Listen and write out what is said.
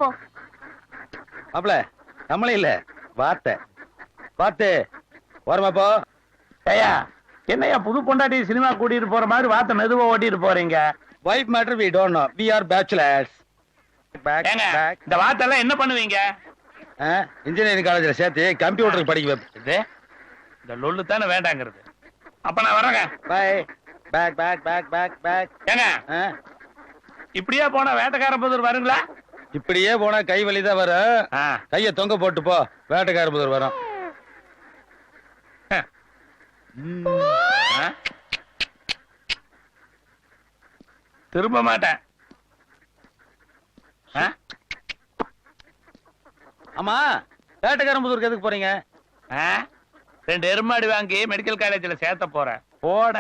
போ. மாப்பிள நம்மளே இல்ல வார்த்தை பார்த்து ஓரமா போ. ஐயா என்னையா புது பொண்டாட்டி சினிமா கூட்டிட்டு போற மாதிரி வார்த்தை மெதுவா ஓட்டிட்டு போறீங்க? Wife matter we don't know, we are bachelors. Back ஏங்க, பேக். இந்த வார்த்தை எல்லாம் என்ன பண்ணுவீங்க? இன்ஜினியரிங் காலேஜ்ல சேர்த்து கம்ப்யூட்டருக்கு படிக்க வைப்பேன். இது இந்த லொல்லு தானே வேண்டாங்கிறது. அப்ப நான் வரேங்க. Bye. Back back back back back. ஏங்க இப்படியே போனா வேட்டைக்கார புதூர் வருங்களா? இப்படியே போனா கை வலிதான் வரும். கைய தொங்க போட்டு போ, வேட்டைக்கார புதூர் வரும். திரும்ப மாட்டேன். ஆமா, வேட்டைக்கார புதூருக்கு எதுக்கு போறீங்க? 2 எருமாடி வாங்கி மெடிக்கல் காலேஜ்ல சேர்த்த போறேன். போட